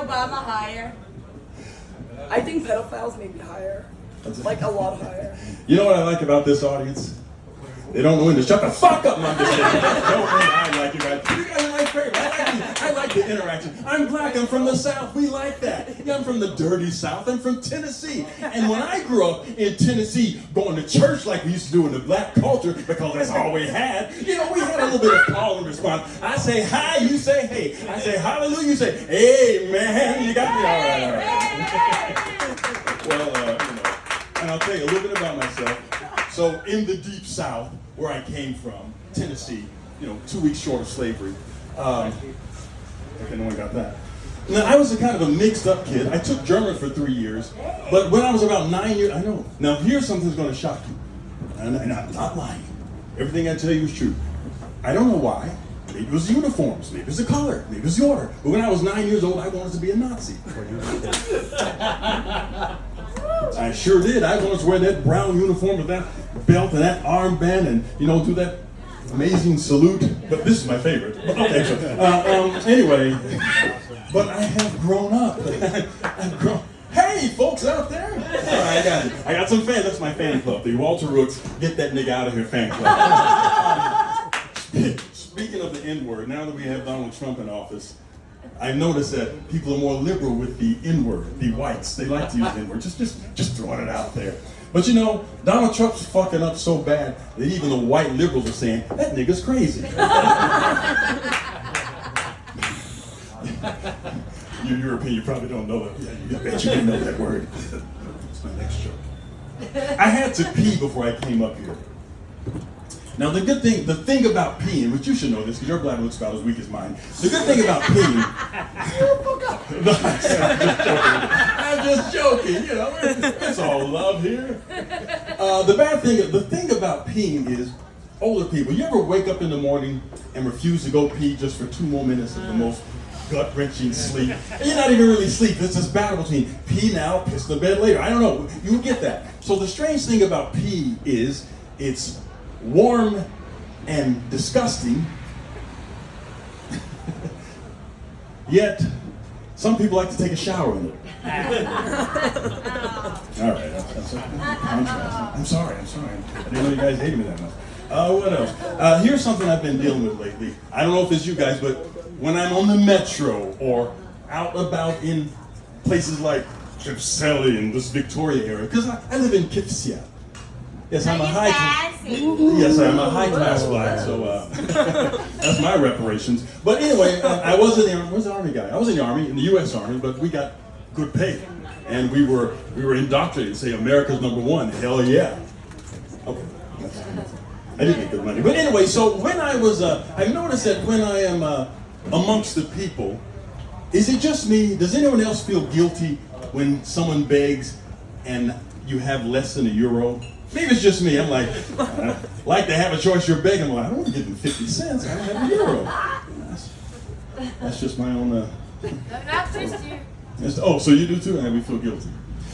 Obama higher? I think pedophiles may be higher. Like a lot higher. You know what I like about this audience? They don't know when to shut the fuck up, man. I like you guys. You guys are my favorite. I like the interaction. I'm black. I'm from the South. We like that. Yeah, I'm from the dirty South. I'm from Tennessee. And when I grew up in Tennessee, going to church like we used to do in the black culture, because that's all we had, you know, we had a little bit of call and response. I say hi, you say hey. I say hallelujah, you say amen. You got me all right. Well, you know, and I'll tell you a little bit about myself. So in the deep South, where I came from, Tennessee, you know, 2 weeks short of slavery. Okay, no one got that. Now, I was a kind of a mixed up kid. I took German for 3 years, but when I was about 9 years, I know. Now, here's something that's going to shock you. And I'm not lying. Everything I tell you is true. I don't know why. Maybe it was the uniforms, maybe it was the color, maybe it was the order. But when I was 9 years old, I wanted to be a Nazi. I sure did. I wanted to wear that brown uniform with that belt and that armband and, you know, do that amazing salute. But this is my favorite. Okay, so, anyway, but I have grown up. I've grown. Hey, folks out there. All right, I got some fans. That's my fan club. The Walter Rooks, get that nigga out of here fan club. Speaking of the N-word, now that we have Donald Trump in office, I've noticed that people are more liberal with the N-word, the whites. They like to use the N-word, just throwing it out there. But you know, Donald Trump's fucking up so bad that even the white liberals are saying, that nigga's crazy. You're European, you probably don't know that. Yeah, I bet you didn't know that word. That's my next joke. I had to pee before I came up here. Now the thing about peeing, which you should know this because your bladder looks about as weak as mine. The good thing about peeing, no, I'm just joking. You know, it's all love here. The thing about peeing is older people. You ever wake up in the morning and refuse to go pee just for 2 more minutes of the most gut-wrenching sleep? And you're not even really asleep. It's this battle between pee now, piss in the bed later. I don't know. You get that. So the strange thing about pee is it's warm and disgusting, yet some people like to take a shower in it. All right, I'm sorry. I didn't know you guys hated me that much. What else? Here's something I've been dealing with lately. I don't know if it's you guys, but when I'm on the metro or out about in places like Kipseli in this Victoria area, because I live in Kipsia. Yes, I'm a high class black, so that's my reparations. But anyway, I was an Army guy. I was in the Army, in the U.S. Army, but we got good pay, and we were indoctrinated to say America's #1. Hell yeah. Okay, I did get good money. But anyway, so when I was, I noticed that when I am amongst the people, is it just me? Does anyone else feel guilty when someone begs and you have less than €1? Maybe it's just me. I'm like to have a choice. You're begging. I'm like, I don't want to give them 50 cents. I don't have €1. That's just my own. Not just you. Oh, so you do too? And we feel guilty.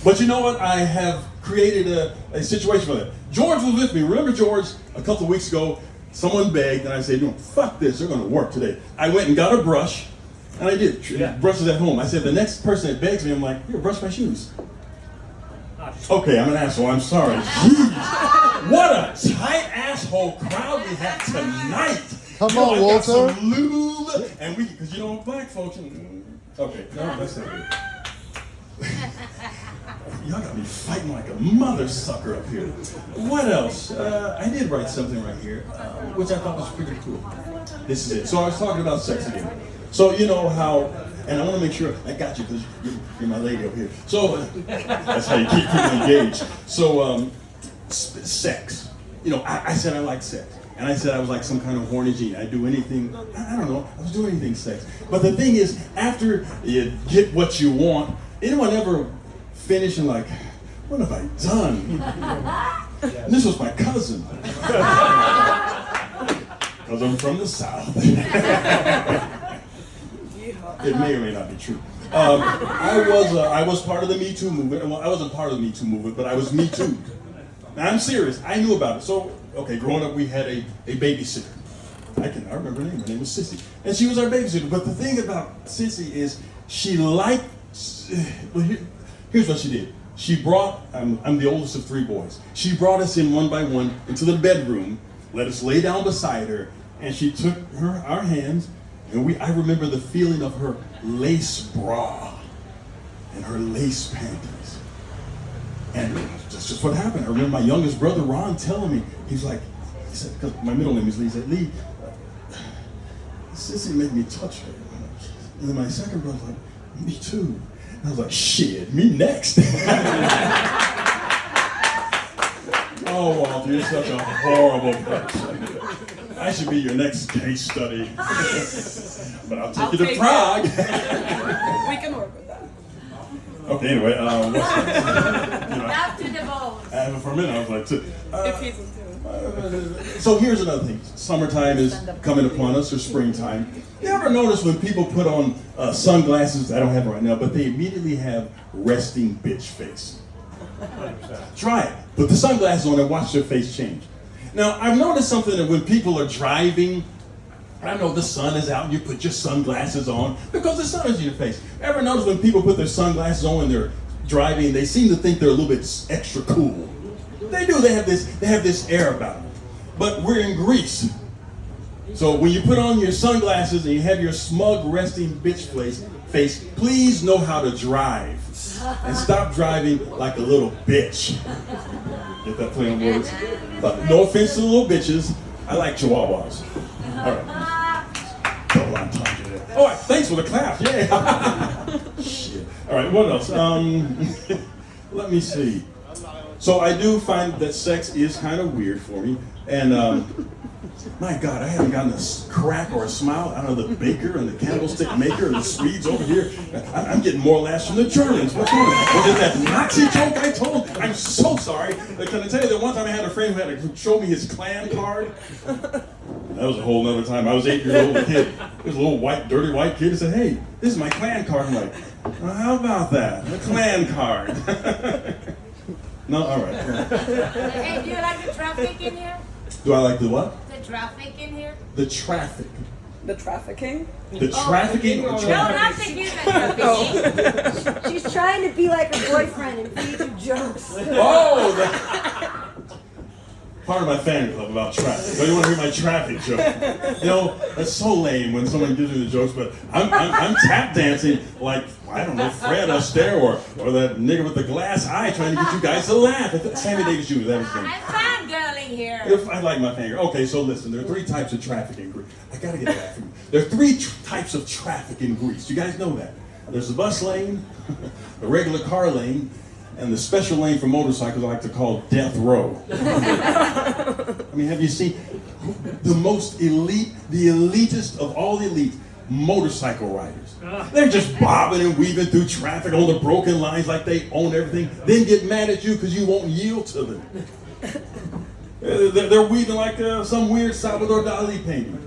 But you know what? I have created a situation for that. George was with me. Remember George? A couple of weeks ago, someone begged, and I said, no, fuck this. They're going to work today. I went and got a brush, and I did. Brushes at home. I said, the next person that begs me, I'm like, here, brush my shoes. Okay, I'm an asshole. I'm sorry. Jeez. What a tight asshole crowd we have tonight. Come on, Walter. Got some lube, and because you know black folks. Okay, no, that's not good. Y'all got me fighting like a mother sucker up here. What else? I did write something right here, which I thought was pretty cool. This is it. So I was talking about sex again. So you know how. And I want to make sure I got you because you're my lady over here. So that's how you keep people engaged. So sex. You know, I said I like sex. And I said I was like some kind of horny gene. I'd do anything, I don't know, I was doing anything sex. But the thing is, after you get what you want, anyone ever finish and like, what have I done? And this was my cousin. Because I'm from the South. It may or may not be true. I was part of the Me Too movement. Well, I wasn't part of the Me Too movement, but I was Me Too. Now, I'm serious. I knew about it. So, okay, growing up, we had a babysitter. I remember her name. Her name was Sissy. And she was our babysitter. But the thing about Sissy is she liked, well, here's what she did. She brought, I'm the oldest of 3 boys. She brought us in one by one into the bedroom, let us lay down beside her, and she took our hands, and I remember the feeling of her lace bra and her lace panties. And that's just what happened. I remember my youngest brother, Ron, telling me, he said, because my middle name is Lee, he said, Lee, Sissy made me touch her. And then my second brother was like, me too. And I was like, shit, me next. Oh, Walter, you're such a horrible person. I should be your next case study. But I'll take you to Prague. We can work with that. Okay, anyway, Back to the bones. for a minute, I was like, If he's into so here's another thing. Summertime is coming upon us, or springtime. You ever notice when people put on sunglasses, I don't have it right now, but they immediately have resting bitch face? Try it. Put the sunglasses on and watch their face change. Now, I've noticed something that when people are driving, I know the sun is out and you put your sunglasses on because the sun is in your face. Ever notice when people put their sunglasses on when they're driving, they seem to think they're a little bit extra cool. They do, they have this air about them. But we're in Greece. So when you put on your sunglasses and you have your smug resting bitch face, please know how to drive. And stop driving like a little bitch. Get that play on words? But no offense to the little bitches. I like chihuahuas. All right. Double entendre there. All right, thanks for the clap. Yeah. Shit. All right, what else? Let me see. So I do find that sex is kind of weird for me. And my God, I haven't gotten a crack or a smile out of the baker and the candlestick maker and the Swedes over here. I'm getting more laughs from the Germans. What's going on? Was it that Nazi joke I told? I'm so sorry. Can I tell you that one time I had a friend who had to show me his clan card? That was a whole nother time. I was 8 years old, a kid. There's a little white, dirty white kid who said, hey, this is my clan card. I'm like, well, how about that? The clan card. No, all right. Hey, do you like the traffic in here? Do I like the what? The traffic in here? The traffic. the trafficking. The trafficking or No, traffic? not the human trafficking. She's trying to be like her boyfriend and feed you jokes. Oh, part of my fan club about traffic. Don't you want to hear my traffic joke? You know, that's so lame when someone gives me the jokes, but I'm tap dancing like, I don't know, Fred Astaire or that nigga with the glass eye trying to get you guys to laugh. Sammy Davis Jr., that was his name. I'm fangirling here. I like my finger. Okay, so listen, there are 3 types of traffic in Greece. I gotta get that from you. There are 3 types of traffic in Greece. You guys know that. There's the bus lane, the regular car lane, and the special lane for motorcycles I like to call Death Row. I mean, have you seen the most elite, the elitist of all the elite motorcycle riders? They're just bobbing and weaving through traffic on the broken lines like they own everything, then get mad at you because you won't yield to them. They're weaving like some weird Salvador Dali painting.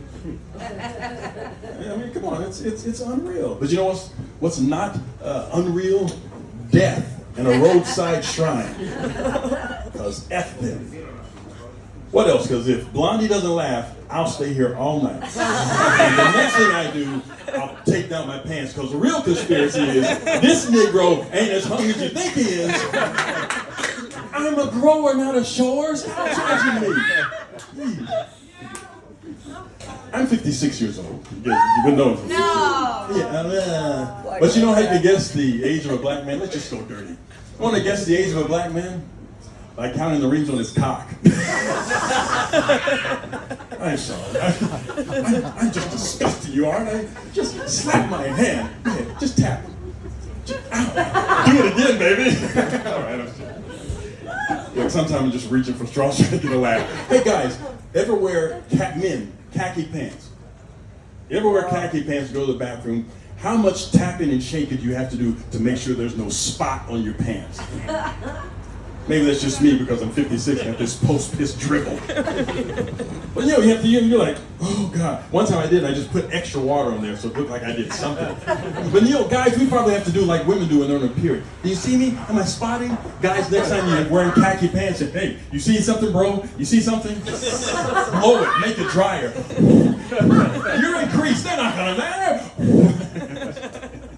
I mean, come on, it's unreal. But you know what's not unreal? Death in a roadside shrine. Because F them. What else? Because if Blondie doesn't laugh, I'll stay here all night. And the next thing I do, I'll take down my pants. Because the real conspiracy is this Negro ain't as hungry as you think he is. I'm a grower, not a shower. Stop judging me. Jeez. I'm 56 years old. You've been knowing. No. Yeah, but you know how you can guess the age of a black man? Let's just go dirty. You want to guess the age of a black man? By counting the rings on his cock. I'm sorry. I'm just disgusting, you aren't I? Just slap my hand. Go ahead, just tap it. Ow. Do it again, baby. All right, Look, sometimes I'm just reaching for straws trying to get a laugh. Hey guys, ever wear khaki pants? You ever wear khaki pants to go to the bathroom? How much tapping and shaking do you have to do to make sure there's no spot on your pants? Maybe that's just me because I'm 56 and I have this post-piss dribble. But you know, you're like, oh God. One time I did, I just put extra water on there so it looked like I did something. But you know, guys, we probably have to do like women do when they're on a period. Do you see me? Am I spotting? Guys, next time you're wearing khaki pants, and hey, you see something, bro? You see something? Blow it, make it drier. You're in Greece, they're not gonna matter.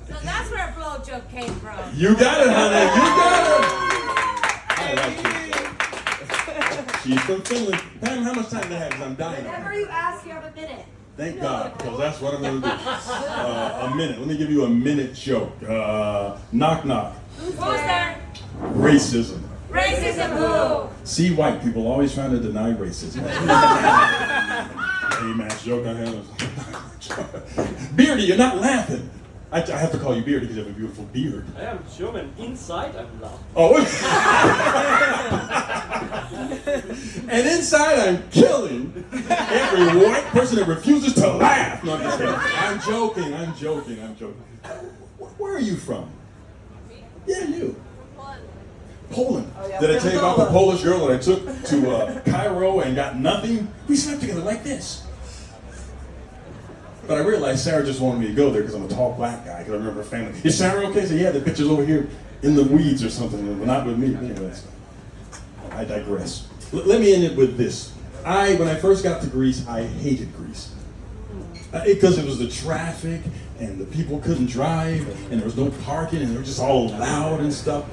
So that's where a blow joke came from. You got it, honey. You got it. I like you. She's from Finland. Pam, how much time do I have? 'Cause I'm dying. Whenever you ask, you have a minute. Thank God, because that's what I'm going to do. A minute. Let me give you a minute joke. Knock, knock. Who's there? Racism. Racism who? See white people always trying to deny racism. Hey, man, joke I had. Beardy, you're not laughing. I have to call you Beardy because you have a beautiful beard. I am German. Inside, I'm loud. Oh. And inside, I'm killing every white person that refuses to laugh. No, I'm just kidding. I'm joking. Where are you from? Yeah, you. Poland. Oh, yeah. Did I tell you about the Polish girl that I took to Cairo and got nothing? We slept together like this. But I realized Sarah just wanted me to go there because I'm a tall black guy, because I remember her family. Is Sarah okay? So yeah, the picture's over here in the weeds or something, but not with me. Anyways, I digress. Let me end it with this. When I first got to Greece, I hated Greece. Because it was the traffic, and the people couldn't drive, and there was no parking, and they were just all loud and stuff.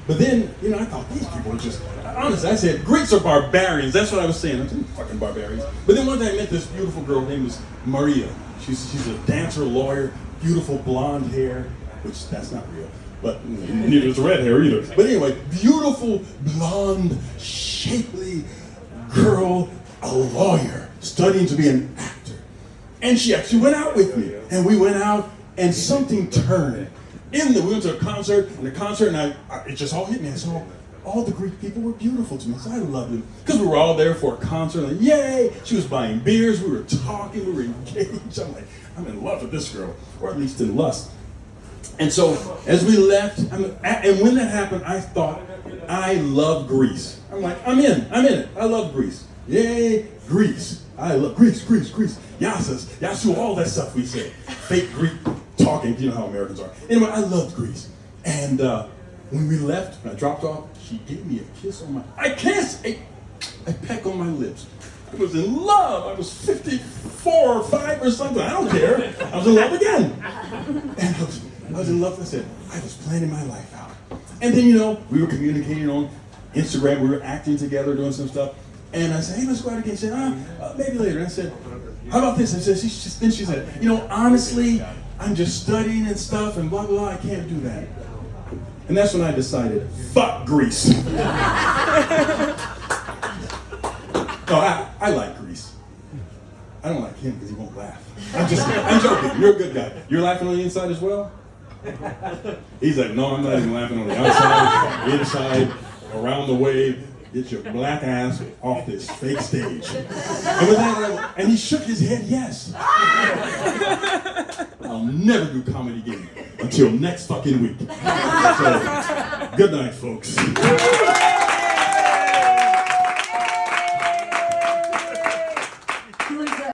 But then, I thought these people are just, honestly, I said, Greeks are barbarians. That's what I was saying. I'm saying, fucking barbarians. But then one day I met this beautiful girl named was Maria. She's a dancer, lawyer, beautiful blonde hair, which that's not real. But neither is red hair either. But anyway, beautiful, blonde, shapely girl, a lawyer, studying to be an actor. And she actually went out with me. And we went out, and something turned. We went to a concert, and it just all hit me. I saw all the Greek people were beautiful to me, so I loved them. Because we were all there for a concert, and yay! She was buying beers, we were talking, we were engaged. I'm like, I'm in love with this girl, or at least in lust. And so, as we left, and when that happened, I thought, I love Greece. I'm like, I'm in it. I love Greece. Yay, Greece. I love Greece. Yassas, Yasu, all that stuff we say. Fake Greek talking, you know how Americans are. Anyway, I loved Greece. And when we left, when I dropped off, she gave me a kiss on a peck on my lips. I was in love. I was 54 or 5 or something. I don't care. I was in love again. And I was in love. I said, I was planning my life out. And then, we were communicating on Instagram. We were acting together, doing some stuff. And I said, hey, let's go out again. She said, maybe later. And I said, how about this? And then she said, honestly, I'm just studying and stuff and blah, blah, blah. I can't do that. And that's when I decided, fuck Greece. No, I like Greece. I don't like him because he won't laugh. I'm joking. You're a good guy. You're laughing on the inside as well? He's like, no, I'm not even laughing on the outside, inside, around the wave. Get your black ass off this fake stage. And with that, and he shook his head, yes. I'll never do comedy again until next fucking week. So, good night, folks.